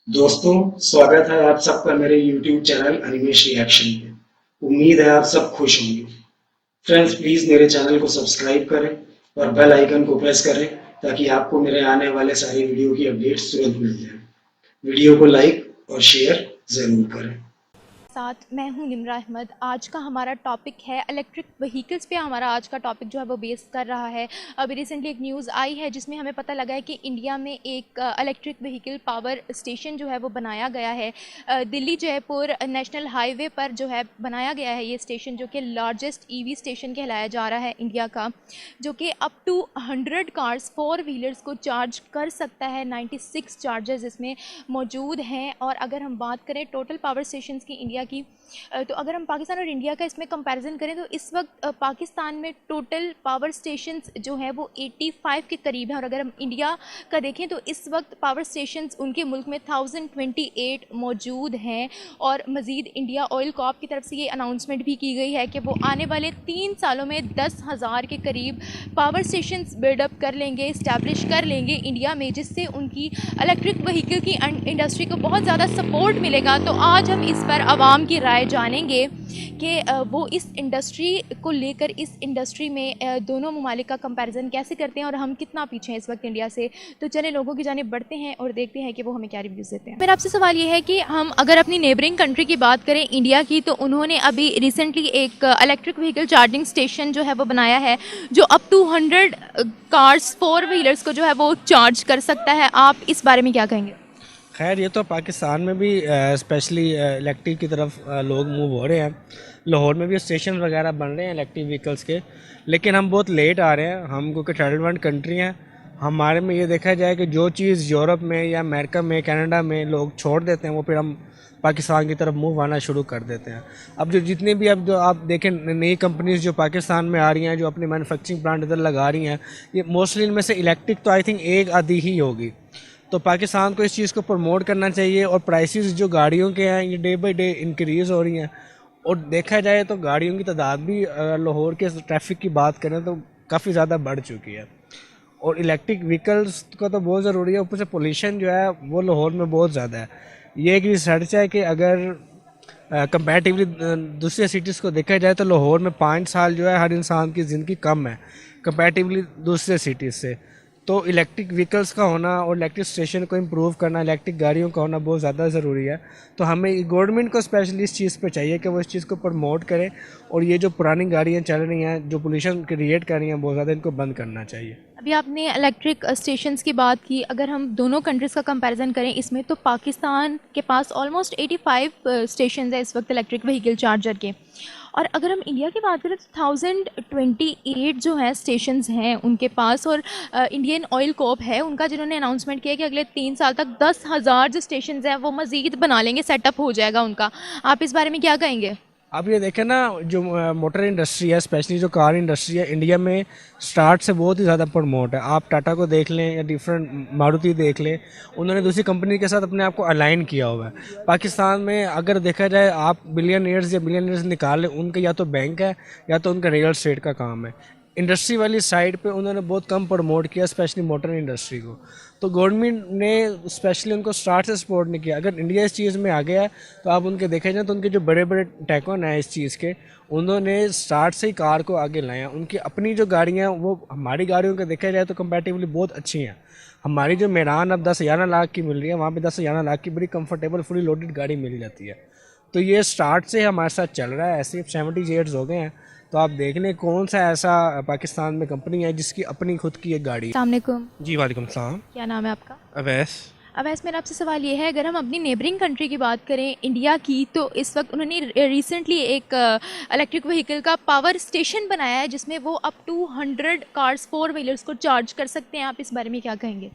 दोस्तों, स्वागत है आप सबका मेरे YouTube चैनल अनिमेश रिएक्शन पे। उम्मीद है आप सब खुश होंगे। फ्रेंड्स, प्लीज मेरे चैनल को सब्सक्राइब करें और बेल आइकन को प्रेस करें ताकि आपको मेरे आने वाले सारी वीडियो की अपडेट्स तुरंत मिल जाए। वीडियो को लाइक और शेयर जरूर करें। साथ मैं हूं निम्रा अहमद। आज का हमारा टॉपिक है इलेक्ट्रिक व्हीकल्स पे। हमारा आज का टॉपिक जो है वो बेस कर रहा है। अभी रिसेंटली एक न्यूज़ आई है जिसमें हमें पता लगा है कि इंडिया में एक इलेक्ट्रिक व्हीकल पावर स्टेशन जो है वो बनाया गया है। दिल्ली जयपुर नेशनल हाईवे पर जो है बनाया गया है ये स्टेशन, जो कि लार्जेस्ट ईवी स्टेशन कहलाया जा रहा है इंडिया का, जो कि अप टू 100 कार्स 4 व्हीलर्स को चार्ज कर सकता है। 96 चार्जर्स इसमें मौजूद हैं। और अगर हम बात करें टोटल पावर स्टेशंस की इंडिया की, तो अगर हम पाकिस्तान और इंडिया का इसमें कंपैरिजन करें तो इस वक्त पाकिस्तान में टोटल पावर स्टेशंस जो है वो 85 के करीब है। और अगर हम इंडिया का देखें तो इस वक्त पावर स्टेशंस उनके मुल्क में 1028 मौजूद हैं। और मज़ीद इंडिया ऑयल कॉर्प की तरफ से ये अनाउंसमेंट भी की गई है कि वो आने वाले 3 सालों में 10,000 के करीब पावर स्टेशंस बिल्डअप कर लेंगे, इस्टेब्लिश कर लेंगे इंडिया में, जिससे उनकी इलेक्ट्रिक व्हीकल की इंडस्ट्री को बहुत ज़्यादा सपोर्ट मिलेगा। तो आज हम इस पर आवाम की राय जानेंगे कि वो इस इंडस्ट्री को लेकर, इस इंडस्ट्री में दोनों ममालिक का कंपैरिजन कैसे करते हैं और हम कितना पीछे हैं इस वक्त इंडिया से। तो चले लोगों की जानिब बढ़ते हैं और देखते हैं कि वो हमें क्या रिव्यूज़ देते हैं। मेरा आपसे सवाल ये है कि हम अगर अपनी नेबरिंग कंट्री की बात करें इंडिया की, तो उन्होंने अभी रिसेंटली एक इलेक्ट्रिक व्हीकल चार्जिंग स्टेशन जो है वो बनाया है, जो अप टू 100 कार्स 4 व्हीलर्स को जो है वो चार्ज कर सकता है। आप इस बारे में क्या कहेंगे? खैर, ये तो पाकिस्तान में भी स्पेशली इलेक्ट्रिक की तरफ लोग मूव हो रहे हैं। लाहौर में भी स्टेशन वगैरह बन रहे हैं इलेक्ट्रिक व्हीकल्स के, लेकिन हम बहुत लेट आ रहे हैं। हम क्योंकि थर्ड वर्ल्ड कंट्री हैं, हमारे में ये देखा जाए कि जो चीज़ यूरोप में या अमेरिका में, कनाडा में लोग छोड़ देते हैं, वो फिर हम पाकिस्तान की तरफ मूव आना शुरू कर देते हैं। अब जो जितने भी अब जो आप देखें नई कंपनीज जो पाकिस्तान में आ रही हैं, जो अपने मैन्युफैक्चरिंग प्लांट इधर लगा रही हैं, ये मोस्टली इनमें से इलेक्ट्रिक तो आई थिंक एक आधी ही होगी। तो पाकिस्तान को इस चीज़ को प्रमोट करना चाहिए। और प्राइसेस जो गाड़ियों के हैं ये डे बाई डे इंक्रीज़ हो रही हैं। और देखा जाए तो गाड़ियों की तादाद भी लाहौर के ट्रैफिक की बात करें तो काफ़ी ज़्यादा बढ़ चुकी है। और इलेक्ट्रिक व्हीकल्स का तो बहुत ज़रूरी है। ऊपर से पोल्यूशन जो है वो लाहौर में बहुत ज़्यादा है। ये एक रिसर्च है कि अगर कंपैरेटिवली दूसरे सिटीज़ को देखा जाए तो लाहौर में 5 साल जो है हर इंसान की ज़िंदगी कम है कंपैरेटिवली दूसरे सिटीज़ से। तो इलेक्ट्रिक व्हीकल्स का होना और इलेक्ट्रिक स्टेशन को इम्प्रूव करना, इलेक्ट्रिक गाड़ियों का होना बहुत ज़्यादा ज़रूरी है। तो हमें गवर्नमेंट को स्पेशली इस चीज़ पे चाहिए कि वो इस चीज़ को प्रमोट करे। और ये जो पुरानी गाड़ियाँ चल रही हैं जो पोल्यूशन क्रिएट कर रही हैं बहुत ज़्यादा, इनको बंद करना चाहिए। अभी आपने इलेक्ट्रिक स्टेशंस की बात की। अगर हम दोनों कंट्रीज़ का कंपैरिजन करें इसमें, तो पाकिस्तान के पास ऑलमोस्ट 85 स्टेशंस है इस वक्त इलेक्ट्रिक व्हीकल चार्जर के। और अगर हम इंडिया की बात करें तो 1028 जो है स्टेशंस हैं उनके पास। और इंडियन ऑयल कॉर्प है उनका, जिन्होंने अनाउंसमेंट किया कि अगले 3 साल तक 10,000 जो स्टेशंस हैं वो मज़ीद बना लेंगे, सेटअप हो जाएगा उनका। आप इस बारे में क्या कहेंगे? अब ये देखें ना, जो मोटर इंडस्ट्री है, स्पेशली जो कार इंडस्ट्री है, इंडिया में स्टार्ट से बहुत ही ज़्यादा प्रमोट है। आप टाटा को देख लें या डिफरेंट मारुति देख लें, उन्होंने दूसरी कंपनी के साथ अपने आप को अलाइन किया हुआ है। पाकिस्तान में अगर देखा जाए, आप बिलियनियर्स या बिलियनियर्स निकाल लें, उनके या तो बैंक है या तो उनका रियल एस्टेट का काम है। इंडस्ट्री वाली साइड पे उन्होंने बहुत कम प्रमोट किया, स्पेशली मोटर इंडस्ट्री को। तो गवर्नमेंट ने स्पेशली उनको स्टार्ट से सपोर्ट नहीं किया। अगर इंडिया इस चीज़ में आ गया है तो आप उनके देखे जाए तो उनके जो बड़े बड़े टैकोन हैं इस चीज़ के, उन्होंने स्टार्ट से ही कार को आगे लाया। उनकी अपनी जो गाड़ियाँ वो हमारी गाड़ियों को देखा जाए तो कंपैरेटिवली बहुत अच्छी हैं। हमारी जो मेरान अब 10-11 लाख की मिल रही है, वहाँ पे 10-11 लाख की बड़ी कंफर्टेबल फुली लोडेड गाड़ी मिल जाती है। तो ये स्टार्ट से हमारे साथ चल रहा है। ऐसे 70 ईयर्स हो गए हैं। तो आप देख लें कौन सा ऐसा पाकिस्तान में कंपनी है जिसकी अपनी खुद की एक गाड़ी है। अस्सलाम वालेकुम। जी वालेकुम सलाम। क्या नाम है आपका? अवैस। अब ऐसे मेरा आपसे सवाल ये है, अगर हम अपनी नेबरिंग कंट्री की बात करें इंडिया की, तो इस वक्त उन्होंने रिसेंटली एक इलेक्ट्रिक व्हीकल का पावर स्टेशन बनाया है जिसमें वो अप टू 100 कार्स 4 व्हीलर्स को चार्ज कर सकते हैं। आप इस बारे में क्या कहेंगे?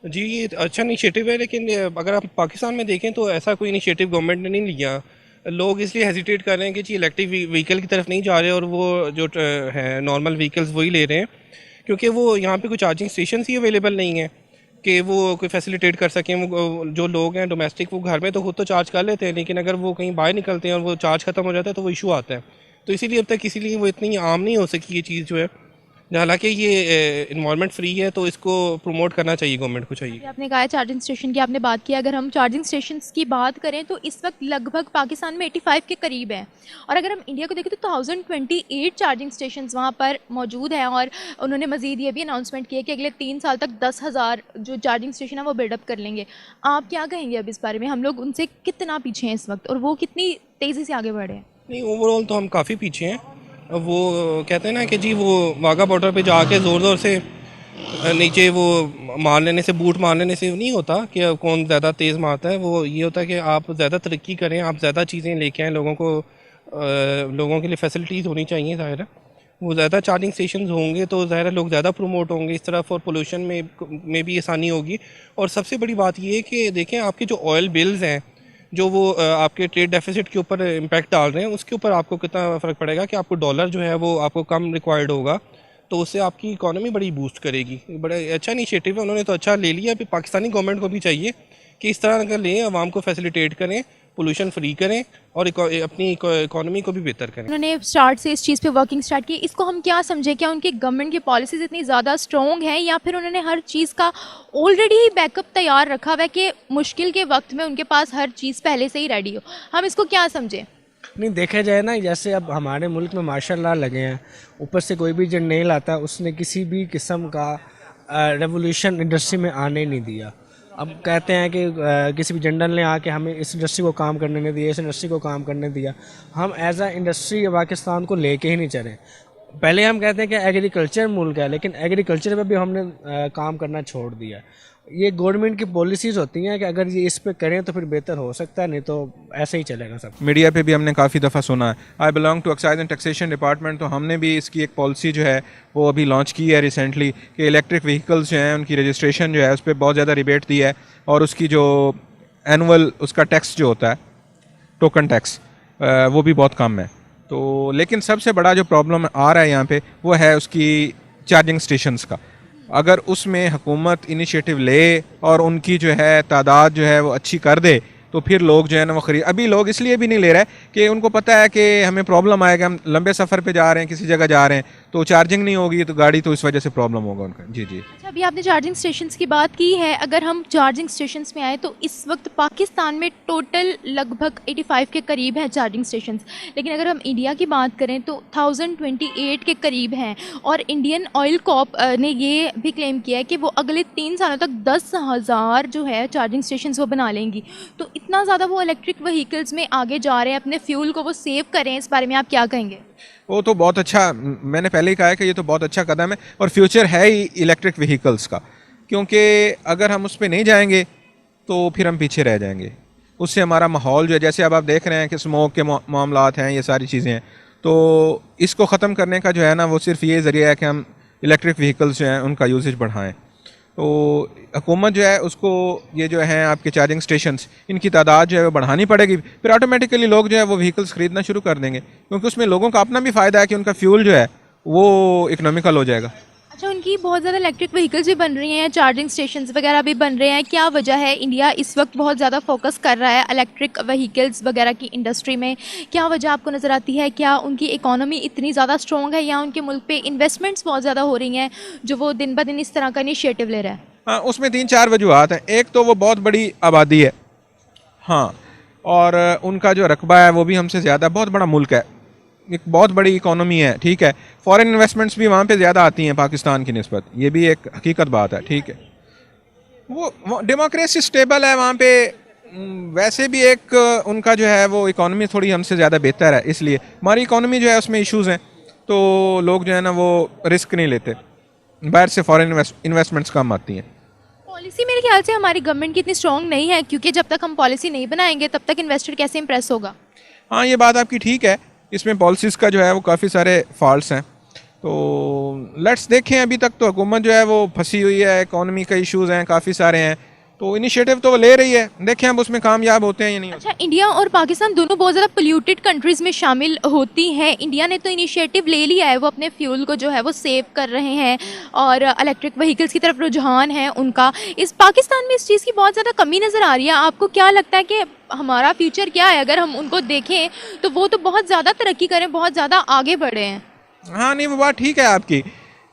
जी, ये अच्छा इनिशिएटिव है, लेकिन अगर आप पाकिस्तान में देखें तो ऐसा कोई इनिशिएटिव गवर्नमेंट ने नहीं लिया। लोग इसलिए हेजिटेट कर रहे हैं कि जी इलेक्ट्रिक व्हीकल की तरफ नहीं जा रहे और वो जो है नॉर्मल व्हीकल्स वही ले रहे हैं, क्योंकि वो यहाँ पे कोई चार्जिंग स्टेशन ही अवेलेबल नहीं है कि वो कोई फैसिलिटेट कर सकें। वो जो लोग हैं डोमेस्टिक, वो घर में तो खुद तो चार्ज कर लेते हैं, लेकिन अगर वो कहीं बाहर निकलते हैं और वो चार्ज ख़त्म हो जाता है तो वो इशू आता है। तो इसीलिए अब तक इसीलिए वो इतनी आम नहीं हो सकी ये चीज़ जो है। हालांकि ये इन्वायरमेंट फ्री है, तो इसको प्रमोट करना चाहिए, गवर्नमेंट को चाहिए। आपने कहा है चार्जिंग स्टेशन की आपने बात की, अगर हम चार्जिंग स्टेशंस की बात करें तो इस वक्त लगभग पाकिस्तान में 85 के करीब है, और अगर हम इंडिया को देखें तो 1028 चार्जिंग स्टेशंस वहाँ पर मौजूद हैं। और उन्होंने मज़ीद ये भी अनाउंसमेंट किया कि अगले 3 साल तक 10,000 जो चार्जिंग स्टेशन है वो बिल्डअप कर लेंगे। आप क्या कहेंगे अब इस बारे में, हम लोग उनसे कितना पीछे हैं इस वक्त और वो कितनी तेज़ी से आगे बढ़े हैं? नहीं, ओवरऑल तो हम काफ़ी पीछे हैं। अब वो कहते हैं ना कि जी वो वाघा बॉर्डर पे जाके ज़ोर ज़ोर से नीचे वो मार लेने से, बूट मार लेने से नहीं होता कि कौन ज़्यादा तेज़ मारता है। वो ये होता है कि आप ज़्यादा तरक्की करें, आप ज़्यादा चीज़ें लेके आएँ, लोगों को लोगों के लिए फैसिलिटीज़ होनी चाहिए। ज़ाहिर है वो ज़्यादा चार्जिंग स्टेशन होंगे तो ज़ाहिर है लोग ज़्यादा प्रमोट होंगे इस तरफ, और पोल्यूशन में भी आसानी होगी। और सबसे बड़ी बात ये है कि देखें, आपके जो ऑयल बिल्स हैं, जो वो आपके ट्रेड डेफिसिट के ऊपर इम्पैक्ट डाल रहे हैं, उसके ऊपर आपको कितना फ़र्क पड़ेगा कि आपको डॉलर जो है वो आपको कम रिक्वायर्ड होगा, तो उससे आपकी इकॉनमी बड़ी बूस्ट करेगी। बड़ा अच्छा इनिशिएटिव है, उन्होंने तो अच्छा ले लिया। अभी पाकिस्तानी गवर्नमेंट को भी चाहिए कि इस तरह अगर लें, आवाम को फैसिलिटेट करें, पोल्यूशन फ्री करें और अपनी इकॉनमी को भी बेहतर करें। उन्होंने स्टार्ट से इस चीज़ पे वर्किंग स्टार्ट की, इसको हम क्या समझें? क्या उनकी गवर्नमेंट की पॉलिसीज़ इतनी ज़्यादा स्ट्रॉन्ग हैं, या फिर उन्होंने हर चीज़ का ऑलरेडी ही बैकअप तैयार रखा हुआ है कि मुश्किल के वक्त में उनके पास हर चीज़ पहले से ही रेडी हो? हम इसको क्या समझें? नहीं, देखा जाए ना, जैसे अब हमारे मुल्क में माशाल्लाह लगे हैं, ऊपर से कोई भी जर्नल आता है उसने किसी भी किस्म का रेवोल्यूशन इंडस्ट्री में आने नहीं दिया। अब कहते हैं कि किसी भी जनरल ने आके हमें इस इंडस्ट्री को काम करने नहीं दिया, इस इंडस्ट्री को काम करने दिया। हम एज आ इंडस्ट्री पाकिस्तान को लेके ही नहीं चले। पहले हम कहते हैं कि एग्रीकल्चर मुल्क है, लेकिन एग्रीकल्चर में भी हमने काम करना छोड़ दिया। ये गवर्नमेंट की पॉलिसीज़ होती हैं कि अगर ये इस पे करें तो फिर बेहतर हो सकता है, नहीं तो ऐसे ही चलेगा सब। मीडिया पे भी हमने काफ़ी दफ़ा सुना है। I belong to excise and taxation department, तो हमने भी इसकी एक पॉलिसी जो है वो अभी लॉन्च की है रिसेंटली कि इलेक्ट्रिक व्हीकल्स जो हैं उनकी रजिस्ट्रेशन जो है उस पर बहुत ज़्यादा रिबेट दी है, और उसकी जो एनुअल उसका टैक्स जो होता है, टोकन टैक्स, वो भी बहुत कम है। तो लेकिन सबसे बड़ा जो प्रॉब्लम आ रहा है यहाँ पे वो है उसकी चार्जिंग स्टेशंस का। अगर उसमें हुकूमत इनिशिएटिव ले और उनकी जो है तादाद जो है वो अच्छी कर दे, तो फिर लोग जो है ना वो खरीद। अभी लोग इसलिए भी नहीं ले रहे कि उनको पता है कि हमें प्रॉब्लम आएगा, हम लंबे सफ़र पे जा रहे हैं, किसी जगह जा रहे हैं, तो चार्जिंग नहीं होगी तो गाड़ी, तो इस वजह से प्रॉब्लम होगा उनका। जी जी। अच्छा, अभी आपने चार्जिंग स्टेशंस की बात की है। अगर हम चार्जिंग स्टेशंस में आए तो इस वक्त पाकिस्तान में टोटल लगभग 85 के करीब हैं चार्जिंग स्टेशंस, लेकिन अगर हम इंडिया की बात करें तो 1028 के करीब हैं। और इंडियन ऑयल कॉर्प ने ये भी क्लेम किया है कि वो अगले 3 सालों तक 10,000 जो है चार्जिंग स्टेशंस वो बना लेंगी। तो इतना ज़्यादा वो इलेक्ट्रिक व्हीकल्स में आगे जा रहे हैं, अपने फ्यूल को वो सेव करें, इस बारे में आप क्या कहेंगे? वो तो बहुत अच्छा, मैंने पहले ही कहा है कि ये तो बहुत अच्छा कदम है और फ्यूचर है ही इलेक्ट्रिक व्हीकल्स का, क्योंकि अगर हम उस पर नहीं जाएंगे तो फिर हम पीछे रह जाएंगे। उससे हमारा माहौल जो है, जैसे अब आप देख रहे हैं कि स्मोक के मामलात हैं, ये सारी चीज़ें हैं, तो इसको ख़त्म करने का जो है ना वो सिर्फ ये ज़रिया है कि हम इलेक्ट्रिक व्हीकल्स जो हैं उनका यूसेज बढ़ाएँ। तो हुकूमत जो है उसको ये जो है आपके चार्जिंग स्टेशंस, इनकी तादाद जो है वो बढ़ानी पड़ेगी, फिर ऑटोमेटिकली लोग जो है वो व्हीकल्स ख़रीदना शुरू कर देंगे, क्योंकि उसमें लोगों का अपना भी फ़ायदा है कि उनका फ्यूल जो है वो इकोनॉमिकल हो जाएगा। अच्छा, उनकी बहुत ज़्यादा इलेक्ट्रिक व्हीकल्स भी बन रही हैं, चार्जिंग स्टेशंस वगैरह भी बन रहे हैं। क्या वजह है इंडिया इस वक्त बहुत ज़्यादा फोकस कर रहा है इलेक्ट्रिक व्हीकल्स वगैरह की इंडस्ट्री में? क्या वजह आपको नज़र आती है? क्या उनकी इकॉनमी इतनी ज़्यादा स्ट्रॉन्ग है, या उनके मुल्क पे इन्वेस्टमेंट्स बहुत ज़्यादा हो रही हैं जो वो दिन ब दिन इस तरह का इनिशिएटिव ले रहा है? हाँ, उसमें 3-4 वजूहत हैं। एक तो वो बहुत बड़ी आबादी है, हाँ, और उनका जो रकबा है वो भी हमसे ज़्यादा, बहुत बड़ा मुल्क है, एक बहुत बड़ी इकोनॉमी है, ठीक है। फॉरेन इन्वेस्टमेंट्स भी वहाँ पे ज़्यादा आती हैं पाकिस्तान की निस्बत, ये भी एक हकीकत बात है, ठीक है। वो डेमोक्रेसी स्टेबल है वहाँ पे, वैसे भी एक उनका जो है वो इकोनॉमी थोड़ी हमसे ज़्यादा बेहतर है, इसलिए हमारी इकोनॉमी जो है उसमें इश्यूज़ हैं, तो लोग जो है ना वो रिस्क नहीं लेते, बाहर से फॉरेन इन्वेस्टमेंट्स कम आती हैं। पॉलिसी मेरे ख्याल से हमारी गवर्नमेंट की इतनी स्ट्रॉन्ग नहीं है, क्योंकि जब तक हम पॉलिसी नहीं बनाएंगे तब तक इन्वेस्टर कैसे इंप्रेस होगा? हाँ, ये बात आपकी ठीक है, इसमें पॉलिसीज़ का जो है वो काफ़ी सारे फॉल्ट्स हैं। तो लेट्स देखें, अभी तक तो हुकूमत जो है वो फंसी हुई है, इकोनॉमी का इश्यूज़ हैं, काफ़ी सारे हैं, तो इनिशिएटिव तो वो ले रही है, देखें अब उसमें कामयाब होते हैं या नहीं। अच्छा, इंडिया और पाकिस्तान दोनों बहुत ज़्यादा पोल्यूटेड कंट्रीज़ में शामिल होती हैं। इंडिया ने तो इनिशिएटिव ले लिया है, वो अपने फ्यूल को जो है वो सेव कर रहे हैं और इलेक्ट्रिक व्हीकल्स की तरफ रुझान है उनका। इस पाकिस्तान में इस चीज़ की बहुत ज़्यादा कमी नज़र आ रही है। आपको क्या लगता है कि हमारा फ्यूचर क्या है? अगर हम उनको देखें तो वो तो बहुत ज़्यादा तरक्की करें, बहुत ज़्यादा आगे बढ़े हैं। हाँ, नहीं, वो बात ठीक है आपकी,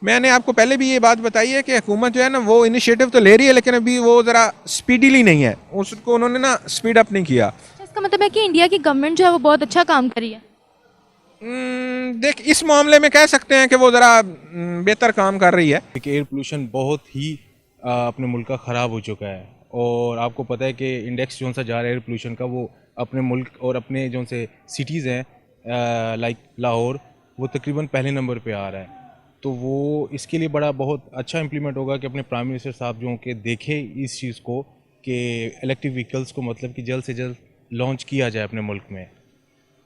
मैंने आपको पहले भी ये बात बताई है कि हुकूमत जो है ना वो इनिशिएटिव तो ले रही है, लेकिन अभी वो ज़रा स्पीडीली नहीं है, उसको उन्होंने ना स्पीड अप नहीं किया। इसका मतलब है कि इंडिया की गवर्नमेंट जो है वो बहुत अच्छा काम कर रही है। देख, इस मामले में कह सकते हैं कि वो ज़रा बेहतर काम कर रही है। कि एयर पोल्यूशन बहुत ही अपने मुल्क का ख़राब हो चुका है, और आपको पता है कि इंडेक्स जो सा जा रहा है एयर पोल्यूशन का, वो अपने मुल्क और अपने जो से सिटीज़ हैं लाइक लाहौर, वो तकरीबन पहले नंबर पे आ रहा है। तो वो इसके लिए बड़ा बहुत अच्छा इम्प्लीमेंट होगा कि अपने प्राइम मिनिस्टर साहब जो कि देखें इस चीज़ को कि इलेक्ट्रिक व्हीकल्स को मतलब कि जल्द से जल्द लॉन्च किया जाए अपने मुल्क में।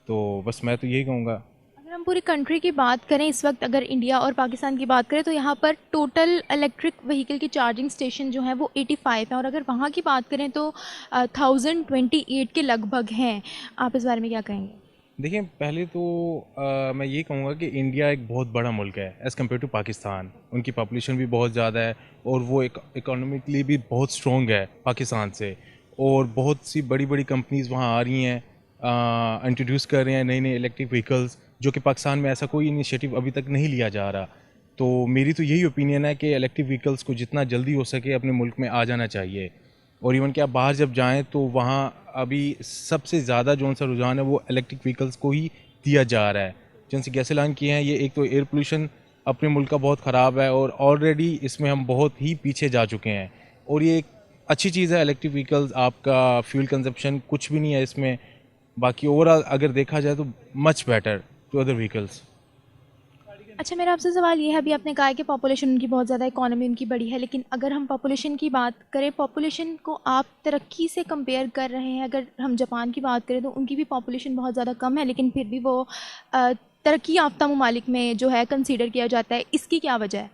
तो बस मैं तो यही कहूँगा। अगर हम पूरी कंट्री की बात करें इस वक्त, अगर इंडिया और पाकिस्तान की बात करें, तो यहाँ पर टोटल इलेक्ट्रिक व्हीकल की चार्जिंग स्टेशन जो है वो 85 है, और अगर वहाँ की बात करें तो 1028 के लगभग हैं। आप इस बारे में क्या कहेंगे? देखिए, पहले तो मैं ये कहूँगा कि इंडिया एक बहुत बड़ा मुल्क है एज़ कम्पेयर टू पाकिस्तान। उनकी पॉपुलेशन भी बहुत ज़्यादा है, और वो इकोनॉमिकली भी बहुत स्ट्रॉन्ग है पाकिस्तान से, और बहुत सी बड़ी बड़ी कंपनीज़ वहाँ आ रही हैं, इंट्रोड्यूस कर रहे हैं नए नए इलेक्ट्रिक व्हीकल्स, जो कि पाकिस्तान में ऐसा कोई इनिशिएटिव अभी तक नहीं लिया जा रहा। तो मेरी तो यही ओपिनियन है कि इलेक्ट्रिक व्हीकल्स को जितना जल्दी हो सके अपने मुल्क में आ जाना चाहिए। और इवन कि आप बाहर जब जाएं तो वहाँ अभी सबसे ज़्यादा जो सा रुझान है वो इलेक्ट्रिक व्हीकल्स को ही दिया जा रहा है। जिनसे गैस ऐलान किए हैं, ये एक तो एयर पोल्यूशन अपने मुल्क का बहुत ख़राब है, और ऑलरेडी इसमें हम बहुत ही पीछे जा चुके हैं। और ये एक अच्छी चीज़ है इलेक्ट्रिक व्हीकल्स, आपका फ्यूल कंजप्शन कुछ भी नहीं है इसमें। बाकी ओवरऑल अगर देखा जाए तो much better to other vehicles. अच्छा, मेरा आपसे सवाल ये है, अभी आपने कहा है कि पॉपुलेशन उनकी बहुत ज़्यादा, इकोनॉमी उनकी बड़ी है, लेकिन अगर हम पॉपुलेशन की बात करें, पॉपुलेशन को आप तरक्की से कंपेयर कर रहे हैं। अगर हम जापान की बात करें तो उनकी भी पॉपुलेशन बहुत ज़्यादा कम है, लेकिन फिर भी वो तरक्की याफ्ता ममालिक में जो है कंसीडर किया जाता है। इसकी क्या वजह है?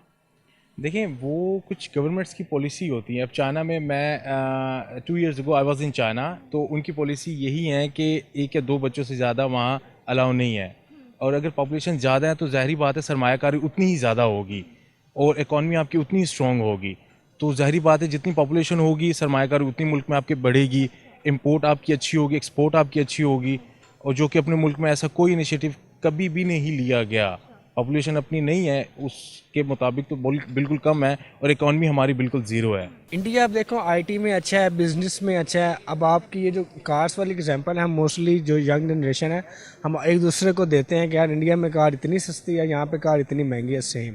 देखें, वो कुछ गवर्नमेंट्स की पॉलिसी होती है। अब चाइना में मैं 2 years ago I was in China, तो उनकी पॉलिसी यही है कि 1 या 2 बच्चों से ज़्यादा वहाँ अलाउ नहीं है। और अगर पॉपुलेशन ज़्यादा है तो ज़ाहिरी बात है सरमायाकारी उतनी ही ज़्यादा होगी, और इकॉनमी आपकी उतनी ही स्ट्रॉन्ग होगी। तो ज़ाहिरी बात है जितनी पॉपुलेशन होगी सरमायाकारी उतनी मुल्क में आपके बढ़ेगी, इंपोर्ट आपकी अच्छी होगी, एक्सपोर्ट आपकी अच्छी होगी, और जो कि अपने मुल्क में ऐसा कोई इनिशिएटिव कभी भी नहीं लिया गया। पॉपुलेशन अपनी नहीं है उसके मुताबिक तो बिल्कुल कम है, और इकॉनमी हमारी बिल्कुल ज़ीरो है। इंडिया आप देखो आईटी में अच्छा है, बिजनेस में अच्छा है। अब आपकी ये जो कार्स वाली एग्जांपल है, हम मोस्टली जो यंग जनरेशन है हम एक दूसरे को देते हैं कि यार इंडिया में कार इतनी सस्ती है, यहाँ पे कार इतनी महंगी है सेम।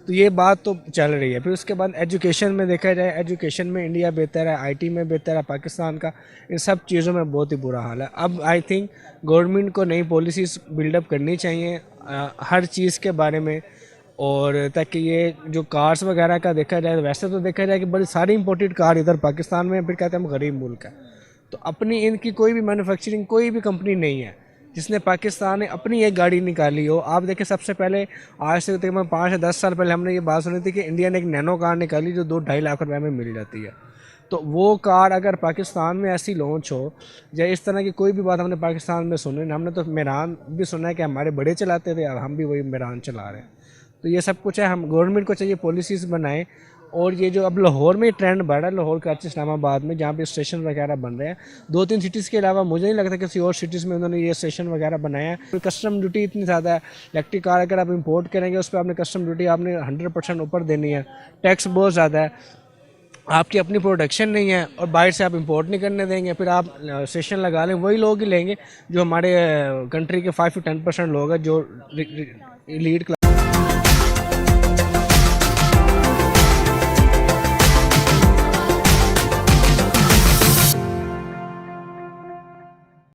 तो ये बात तो चल रही है। फिर उसके बाद एजुकेशन में देखा जाए, एजुकेशन में इंडिया बेहतर है, आईटी में बेहतर है पाकिस्तान का। इन सब चीज़ों में बहुत ही बुरा हाल है। अब आई थिंक गवर्नमेंट को नई पॉलिसीज़ बिल्डअप करनी चाहिए हर चीज़ के बारे में, और ताकि ये जो कार्स वगैरह का देखा जाए, वैसे तो देखा जाए कि बड़ी सारी इंपोर्टेड कार इधर पाकिस्तान में, फिर कहते हैं हम गरीब मुल्क है। तो अपनी इनकी कोई भी मैन्युफैक्चरिंग कोई भी कंपनी नहीं है जिसने पाकिस्तान ने अपनी एक गाड़ी निकाली हो। आप देखें, सबसे पहले आज से तकरीबन 5 या 10 साल पहले हमने ये बात सुनी थी कि इंडिया ने एक नैनो कार निकाली जो 2-2.5 लाख रुपए में मिल जाती है। तो वो कार अगर पाकिस्तान में ऐसी लॉन्च हो, या इस तरह की कोई भी बात हमने पाकिस्तान में सुनी, हमने तो मेरान भी सुना है कि हमारे बड़े चलाते थे, अब हम भी वही मेरान चला रहे हैं। तो ये सब कुछ है, हम गवर्नमेंट को चाहिए पॉलिसीज़ बनाएं। और ये जो अब लाहौर में ट्रेंड बढ़ रहा है, लाहौर कराची इस्लामाबाद में, जहाँ पे स्टेशन वगैरह बन रहे हैं, 2-3 सिटीज़ के अलावा मुझे नहीं लगता किसी और सिटीज़ में उन्होंने ये स्टेशन वगैरह बनाया है। कस्टम ड्यूटी इतनी ज़्यादा है, इलेक्ट्रिक कार अगर आप इंपोर्ट करेंगे उस पर आपने कस्टम ड्यूटी आपने 100% ऊपर देनी है, टैक्स बहुत ज़्यादा है, आपकी अपनी प्रोडक्शन नहीं है, और बाहर से आप इंपोर्ट नहीं करने देंगे। फिर आप स्टेशन लगा लें, वही लोग ही लेंगे जो हमारे कंट्री के 5 to 10% लोग हैं जो लीड